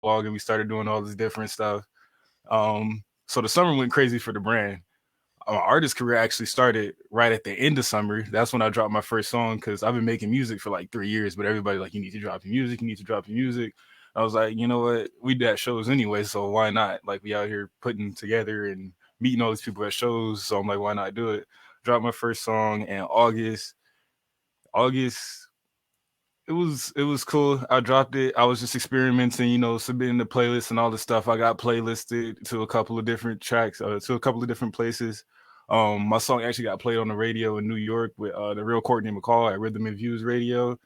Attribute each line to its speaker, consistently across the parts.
Speaker 1: blog and we started doing all this different stuff. So the summer went crazy for the brand. My artist career actually started right at the end of summer. That's when I dropped my first song because I've been making music for like 3 years, but everybody like, you need to drop your music, you need to drop your music. I was like, you know what? We do at shows anyway, so why not? Like we out here putting together and meeting all these people at shows. So I'm like, why not do it? Dropped my first song in August. August it was cool. I dropped it. I was just experimenting, submitting the playlist and all this stuff. I got playlisted to a couple of different tracks, to a couple of different places. My song actually got played on the radio in New York with the real Courtney McCall at Rhythm and Views Radio,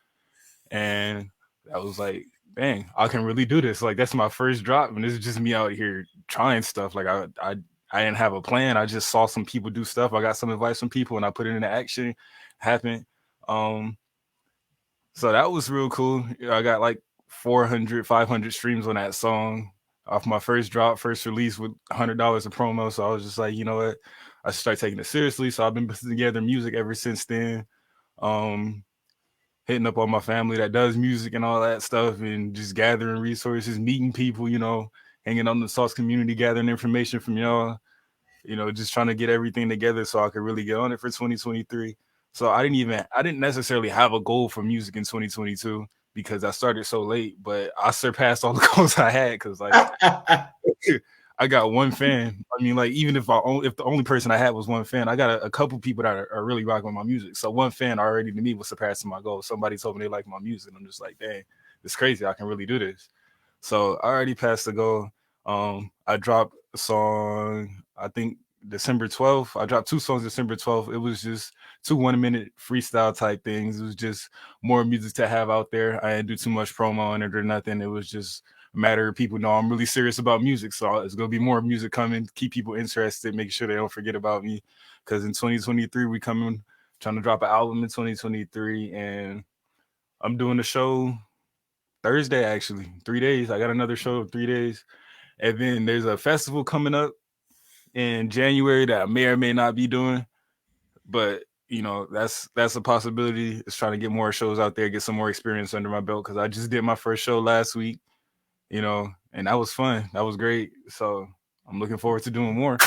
Speaker 1: and I was like, dang, I can really do this. Like that's my first drop, and this is just me out here trying stuff. Like I didn't have a plan. I just saw some people do stuff. I got some advice from people, and I put it into action. Happened. Um, so that was real cool. I got like 400, 500 streams on that song off my first drop, first release with $100 of promo. So I was just like, you know what? I should start taking it seriously. So I've been putting together music ever since then. Um, Hitting up on my family that does music and all that stuff and just gathering resources, meeting people, hanging on the sauce community, gathering information from y'all, just trying to get everything together so I could really get on it for 2023. So I didn't necessarily have a goal for music in 2022 because I started so late, but I surpassed all the goals I had because like I got one fan. I mean, like even if the only person I had was one fan, I got a couple people that are really rocking my music. So one fan already to me was surpassing my goal. Somebody told me they like my music. I'm just like, dang, it's crazy. I can really do this. So I already passed the goal. I dropped a song, I think December 12th. I dropped two songs December 12th. It was just two 1 minute freestyle type things. It was just more music to have out there. I didn't do too much promo on it or nothing. It was just a matter of people know I'm really serious about music. So it's gonna be more music coming, keep people interested, making sure they don't forget about me. Cause in 2023, we coming trying to drop an album in 2023 and I'm doing a show Thursday actually. 3 days. I got another show of 3 days. And then there's a festival coming up in January that I may or may not be doing, but that's a possibility. It's trying to get more shows out there, get some more experience under my belt because I just did my first show last week, and that was fun. That was great. So I'm looking forward to doing more.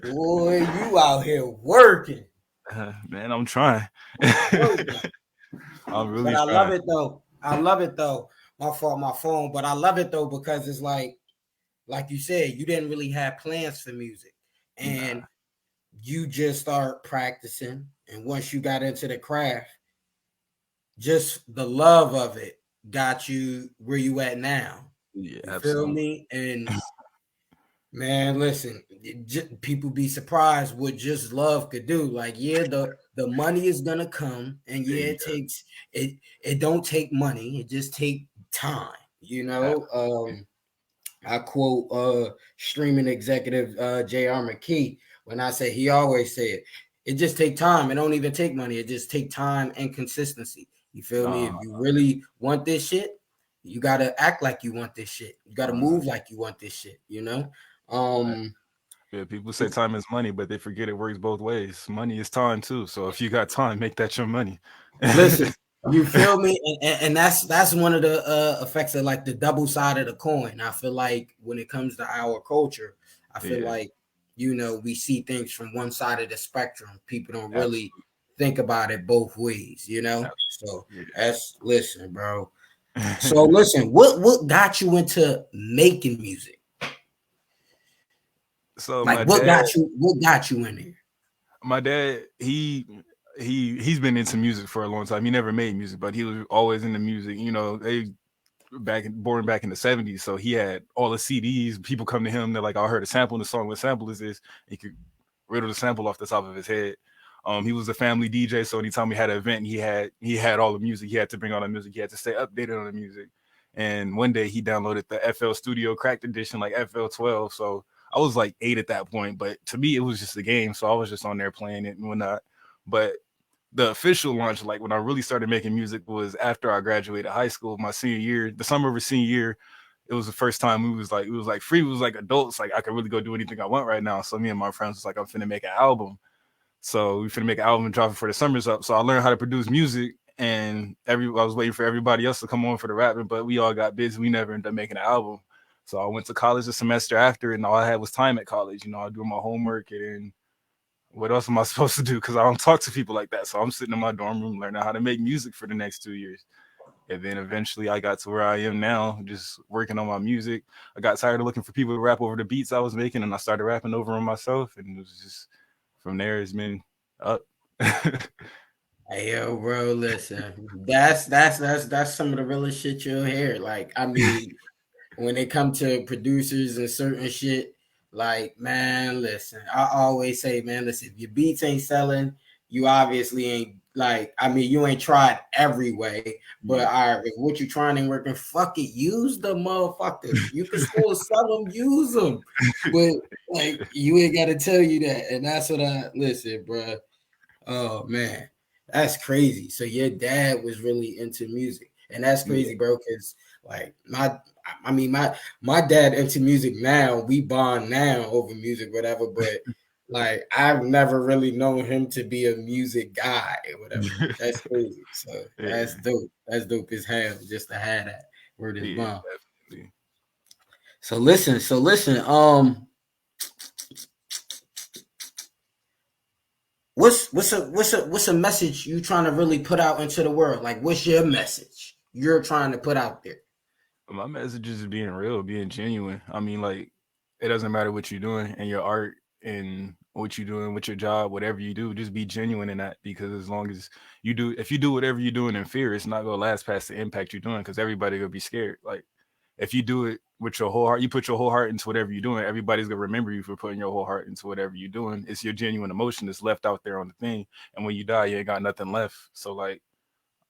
Speaker 2: Boy, you out here working.
Speaker 1: Man, I'm trying. I'm
Speaker 2: But
Speaker 1: really
Speaker 2: I love
Speaker 1: trying.
Speaker 2: it though. I love it though. My fault, my phone. But I love it though because it's like you said, you didn't really have plans for music, and
Speaker 1: Nah.
Speaker 2: you just start practicing. And once you got into the craft, just the love of it got you where you at now.
Speaker 1: Yeah,
Speaker 2: You feel
Speaker 1: absolutely.
Speaker 2: me? And man, listen, people be surprised what just love could do. Like, yeah, the money is gonna come, and yeah, it
Speaker 1: Yeah,
Speaker 2: takes it. It don't take money; it just take time.
Speaker 1: absolutely.
Speaker 2: I quote streaming executive J.R. McKee when I say he always said, "It just take time. It don't even take money. It just take time and consistency." You feel me? If
Speaker 1: Uh,
Speaker 2: you really want this shit, you gotta act like you want this shit. You gotta
Speaker 1: uh,
Speaker 2: move like you want this shit.
Speaker 1: uh, yeah, people say time is money, but they forget it works both ways. Money is time too. So if you got time, make that your money.
Speaker 2: Listen, you feel me? And that's one of the effects of like the double side of the coin. I feel like when it comes to our culture, I feel
Speaker 1: Yeah,
Speaker 2: like we see things from one side of the spectrum. People don't really
Speaker 1: absolutely,
Speaker 2: think about it both ways. So
Speaker 1: absolutely.
Speaker 2: that's listen, bro. So
Speaker 1: Yeah.
Speaker 2: listen, what got you into making music?
Speaker 1: So
Speaker 2: Like what got you in there?
Speaker 1: my dad, he's been into music for a long time. He never made music, but he was always into music. They born back in the '70s, so he had all the CDs. People come to him, they're like, "I heard a sample in the song. What sample is this?" He could riddle the sample off the top of his head. He was a family DJ, so anytime we had an event, he had all the music. He had to bring all the music. He had to stay updated on the music. And one day he downloaded the FL Studio Cracked Edition, like FL12. So I was like 8 at that point, but to me it was just a game. So I was just on there playing it and whatnot. But the official launch, like when I really started making music, was after I graduated high school, my senior year, the summer of a senior year. It was the first time it was like free. It was like adults, like I could really go do anything I want right now. So me and my friends was like, I'm finna make an album. So we finna make an album and drop it for the summers up. So I learned how to produce music, and I was waiting for everybody else to come on for the rapping, but we all got busy. We never ended up making an album. So I went to college the semester after, and all I had was time at college. I was doing my homework, and what else am I supposed to do? Because I don't talk to people like that. So I'm sitting in my dorm room learning how to make music for the next 2 years. And then eventually I got to where I am now, just working on my music. I got tired of looking for people to rap over the beats I was making, and I started rapping over them myself. And it was just from there, it's been up.
Speaker 2: Hey, yo, bro, listen, that's some of the realest shit you'll hear. Like, I mean, when it comes to producers and certain shit, like, man, listen, I always say, man, listen, if your beats ain't selling, you obviously ain't like, I mean, you ain't tried every way, but
Speaker 1: Yeah.
Speaker 2: all right, if what you trying ain't working, fuck it, use the motherfuckers. You can still sell them, use them, but like, you ain't got to tell you that, and that's what I listen, bro. Oh man, that's crazy. So your dad was really into music, and that's
Speaker 1: Yeah.
Speaker 2: crazy, bro. Because like my dad into music now. We bond now over music, whatever. But like I've never really known him to be a music guy or whatever. That's crazy. So that's
Speaker 1: Yeah.
Speaker 2: dope. That's dope as hell. Just to have that word is
Speaker 1: Yeah,
Speaker 2: bond.
Speaker 1: definitely.
Speaker 2: So listen. So listen. What's a message you trying to really put out into the world? Like, what's your message you're trying to put out there?
Speaker 1: My message is being real, being genuine. I mean, like, it doesn't matter what you're doing and your art and what you're doing with your job, whatever you do, just be genuine in that. Because as long as if you do whatever you're doing in fear, it's not gonna last past the impact you're doing. Because everybody gonna be scared. Like, if you do it with your whole heart, you put your whole heart into whatever you're doing. Everybody's gonna remember you for putting your whole heart into whatever you're doing. It's your genuine emotion that's left out there on the thing, and when you die, you ain't got nothing left. So like,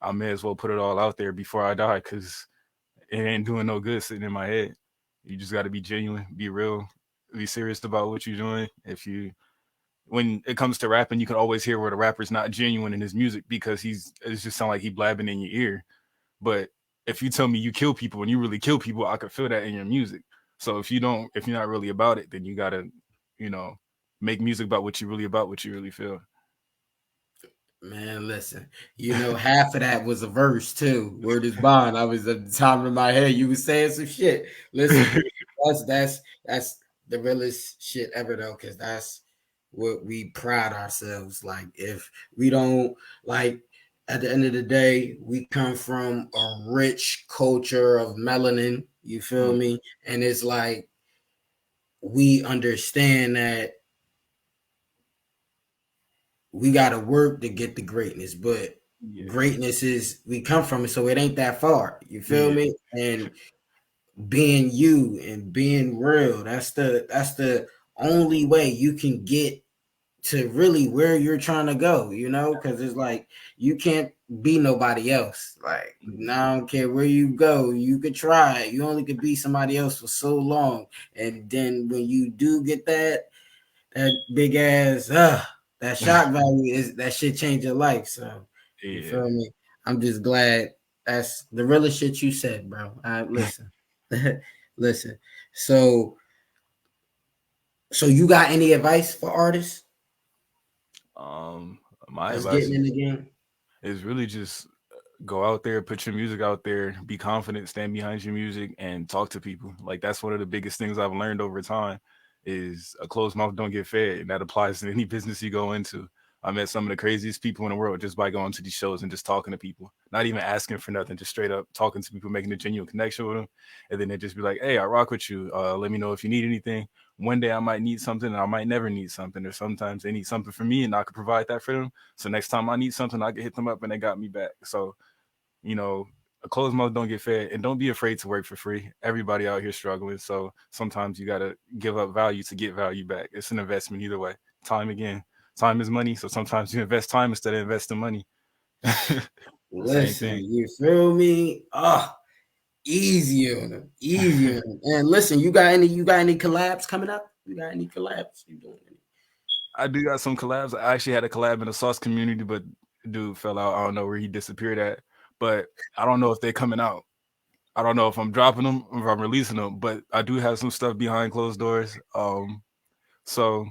Speaker 1: I may as well put it all out there before I die, because it ain't doing no good sitting in my head. You just got to be genuine, be real, be serious about what you're doing. When it comes to rapping, you can always hear where the rapper's not genuine in his music, because it's just sound like he blabbing in your ear. But if you tell me you kill people and you really kill people, I could feel that in your music. So if you're not really about it, then you gotta, you know, make music about what you really about, what you really feel.
Speaker 2: Man, listen, half of that was a verse too. Word is bond. I was at the top of my head. You was saying some shit. Listen, that's the realest shit ever though, because that's what we pride ourselves. Like if we don't like at the end of the day, we come from a rich culture of melanin. You feel
Speaker 1: Yeah,
Speaker 2: me? And it's like we understand that we got to work to get the greatness, but
Speaker 1: yeah,
Speaker 2: greatness is we come from it, so it ain't that far. You feel
Speaker 1: yeah,
Speaker 2: me? And being you and being real, that's the only way you can get to really where you're trying to go, because it's like you can't be nobody else. Like, I don't care where you go, you could try. You only could be somebody else for so long. And then when you do get that big ass that shock value is that shit change your life. So you
Speaker 1: yeah.
Speaker 2: feel me? I'm just glad that's the realest shit you said, bro. Listen. Listen. So you got any advice for artists
Speaker 1: Um, my
Speaker 2: that's
Speaker 1: advice
Speaker 2: getting in the
Speaker 1: is
Speaker 2: game?
Speaker 1: really just go out there, put your music out there, be confident, stand behind your music, and talk to people. Like, that's one of the biggest things I've learned over time is a closed mouth don't get fed, and that applies to any business you go into. I met some of the craziest people in the world just by going to these shows and just talking to people, not even asking for nothing, just straight up talking to people, making a genuine connection with them, and then they just be like, "Hey, I rock with you. Let me know if you need anything. One day I might need something, and I might never need something, or sometimes they need something from me, and I could provide that for them. So next time I need something, I can hit them up, and they got me back. So you know, a closed mouth don't get fed, and don't be afraid to work for free. Everybody out here struggling, so sometimes you gotta give up value to get value back. It's an investment either way. Time again, time is money, so sometimes you invest time instead of investing money. Same
Speaker 2: Listen,
Speaker 1: thing.
Speaker 2: you feel me? Easy on them, easy on them. And listen, you got any collabs coming up? You got any collabs? You doing any?
Speaker 1: I do got some collabs. I actually had a collab in the sauce community, but dude fell out. I don't know where he disappeared at, but I don't know if they're coming out. I don't know if I'm dropping them or if I'm releasing them, but I do have some stuff behind closed doors. So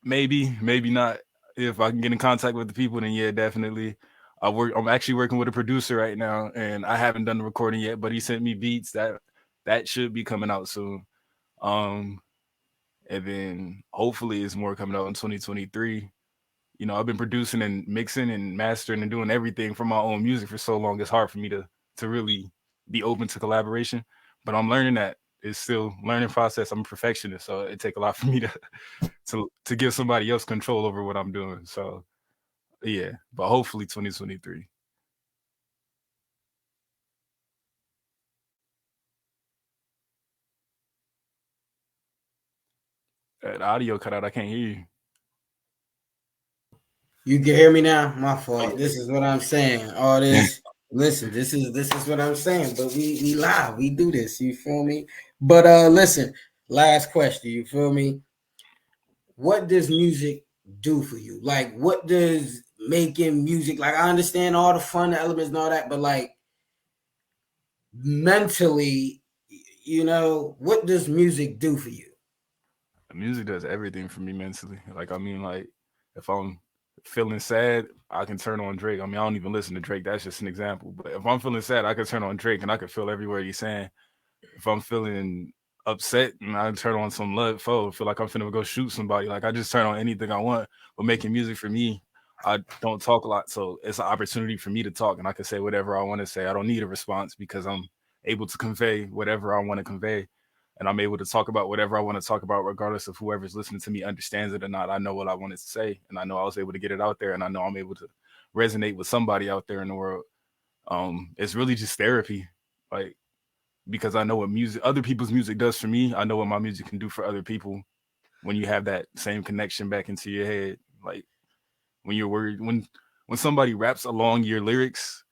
Speaker 1: maybe, maybe not. If I can get in contact with the people, then yeah, definitely. I'm actually working with a producer right now, and I haven't done the recording yet, but he sent me beats that should be coming out soon. Um, and then hopefully it's more coming out in 2023. You know, I've been producing and mixing and mastering and doing everything for my own music for so long. It's hard for me to really be open to collaboration. But I'm learning that it's still learning process. I'm a perfectionist, so it take a lot for me to give somebody else control over what I'm doing. So yeah, but hopefully 2023. The audio cut out. I can't hear you.
Speaker 2: You can hear me now? My fault.
Speaker 1: Okay.
Speaker 2: This is what I'm saying. All this. Listen, this is what I'm saying. But we live. We do this. You feel me? But listen. Last question. You feel me? What does music do for you? Like, what does making music? Like, I understand all the fun elements and all that, but like mentally, what does music do for you?
Speaker 1: Music does everything for me mentally. Like I mean, like if I'm feeling sad, I can turn on Drake. I mean, I don't even listen to Drake. That's just an example. But if I'm feeling sad, I can turn on Drake and I can feel every word he's saying. If I'm feeling upset and I turn on some Love Foe, feel like I'm finna go shoot somebody. Like I just turn on anything I want. But making music for me, I don't talk a lot, so it's an opportunity for me to talk, and I can say whatever I want to say. I don't need a response because I'm able to convey whatever I want to convey, and I'm able to talk about whatever I want to talk about, regardless of whoever's listening to me understands it or not. I know what I wanted to say, and I know I was able to get it out there, and I know I'm able to resonate with somebody out there in the world. It's really just therapy, like because I know what music, other people's music does for me. I know what my music can do for other people. When you have that same connection back into your head, like when you're worried, when somebody raps along your lyrics,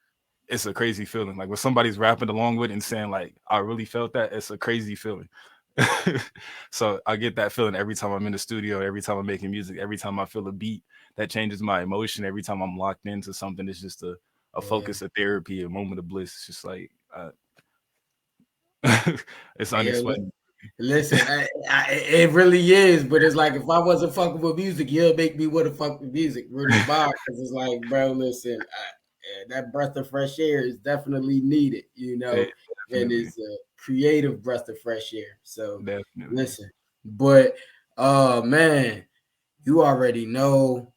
Speaker 1: it's a crazy feeling. Like when somebody's rapping along with it and saying like, "I really felt that," it's a crazy feeling. So I get that feeling every time I'm in the studio, every time I'm making music, every time I feel a beat that changes my emotion, every time I'm locked into something. It's just a
Speaker 2: Yeah,
Speaker 1: focus of therapy, a moment of bliss. It's just like it's
Speaker 2: yeah.
Speaker 1: unexplainable.
Speaker 2: Listen, it really is, but it's like if I wasn't fucking with music, you'll make me want to fuck with music. Really, Bob, because it's like, bro, listen, that breath of fresh air is definitely needed,
Speaker 1: Yeah,
Speaker 2: and
Speaker 1: definitely,
Speaker 2: it's a creative breath of fresh air. So,
Speaker 1: definitely.
Speaker 2: listen, but man, you already know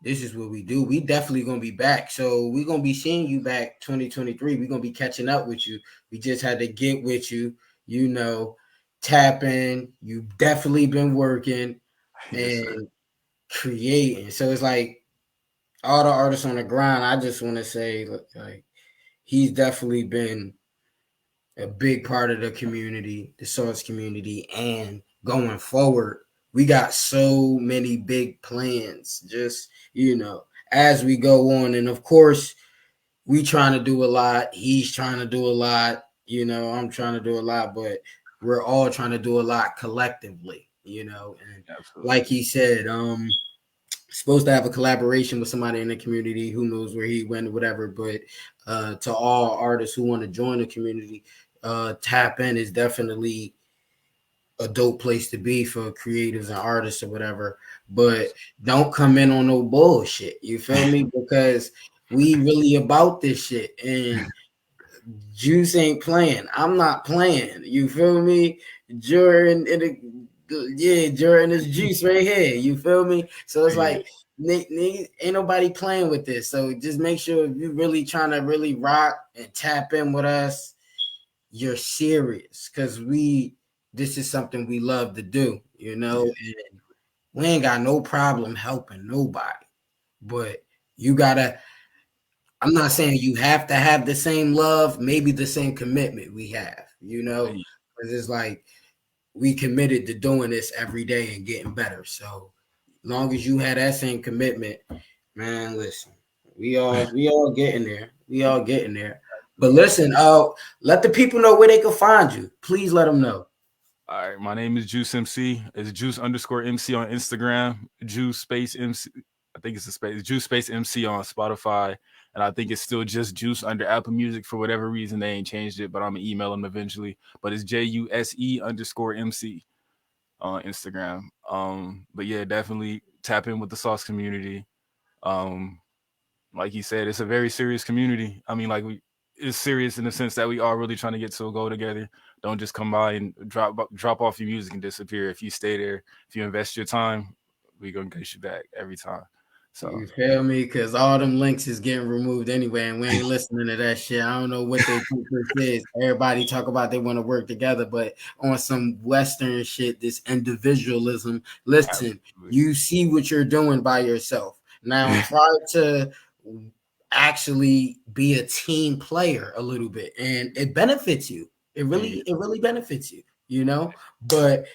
Speaker 2: this is what we do. We definitely gonna be back. So we're gonna be seeing you back 2023. We're gonna be catching up with you. We just had to get with you, you know, tapping. You've definitely been working
Speaker 1: Yes, sir.
Speaker 2: and creating. So it's like all the artists on the grind. I just want to say, like, he's definitely been a big part of the community, the Sauce community, and going forward, we got so many big plans. Just as we go on, and of course, we trying to do a lot. He's trying to do a lot. I'm trying to do a lot, but we're all trying to do a lot collectively. And like
Speaker 1: Absolutely.
Speaker 2: he said, supposed to have a collaboration with somebody in the community. Who knows where he went, whatever. But to all artists who want to join the community, tap in is definitely a dope place to be for creatives and artists or whatever. But don't come in on no bullshit. You feel me? Because we really about this shit. And Juice ain't playing. I'm not playing. You feel me? Jordan Jordan is Juice right here. You feel me? So it's
Speaker 1: Yeah,
Speaker 2: like ain't nobody playing with this. So just make sure if you're really trying to really rock and tap in with us, you're serious. Cause this is something we love to do,
Speaker 1: yeah,
Speaker 2: and we ain't got no problem helping nobody. But you gotta I'm not saying you have to have the same love, maybe the same commitment we have,
Speaker 1: yeah.
Speaker 2: because it's like we committed to doing this every day and getting better. So long as you had that same commitment, man, listen, we all getting there. We all getting there. But
Speaker 1: Absolutely.
Speaker 2: listen, let the people know where they can find you. Please let them know.
Speaker 1: All right, my name is Juse MC. It's Juice underscore MC on Instagram. Juice space MC. I think it's a space. Juice space MC on Spotify, and I think it's still just Juice under Apple Music for whatever reason they ain't changed it. But I'm gonna email them eventually. But it's JUSE underscore MC on Instagram. But yeah, definitely tap in with the Sauce community. Um, like you said, it's a very serious community. I mean, like it's serious in the sense that we are really trying to get to a goal together. Don't just come by and drop off your music and disappear. If you stay there, if you invest your time, we gonna get you back every time. So
Speaker 2: You feel me? Because all them links is getting removed anyway, and we ain't listening to that shit. I don't know what they think this is. Everybody talk about they want to work together, but on some Western shit, this individualism. Listen,
Speaker 1: absolutely.
Speaker 2: you see what you're doing by yourself. Now try to actually be a team player a little bit, and it benefits you. It really benefits you, you know. But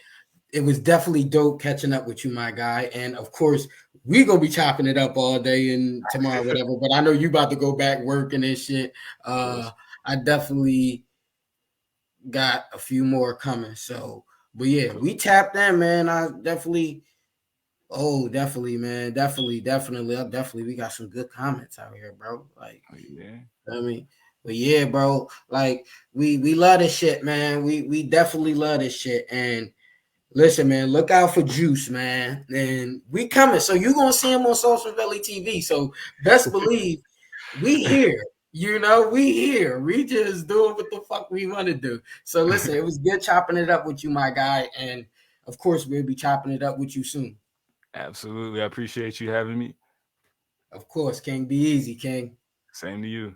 Speaker 2: it was definitely dope catching up with you, my guy. And of course, we gonna be chopping it up all day and tomorrow, whatever. But I know you about to go back working and shit. I definitely got a few more coming. So, but yeah, we tapped in, man. I definitely, definitely, man, definitely. We got some good comments out here, bro. Like,
Speaker 1: Yeah.
Speaker 2: I mean, but yeah, bro. Like, we love this shit, man. We definitely love this shit, and listen, man, look out for Juse, man. And we coming. So you gonna see him on SauceFromVeliTV. So best believe we here. You know, we here. We just doing what the fuck we want to do. So listen, it was good chopping it up with you, my guy. And of course, we'll be chopping it up with you soon.
Speaker 1: Absolutely. I appreciate you having me.
Speaker 2: Of course, King. Be easy, King.
Speaker 1: Same to you.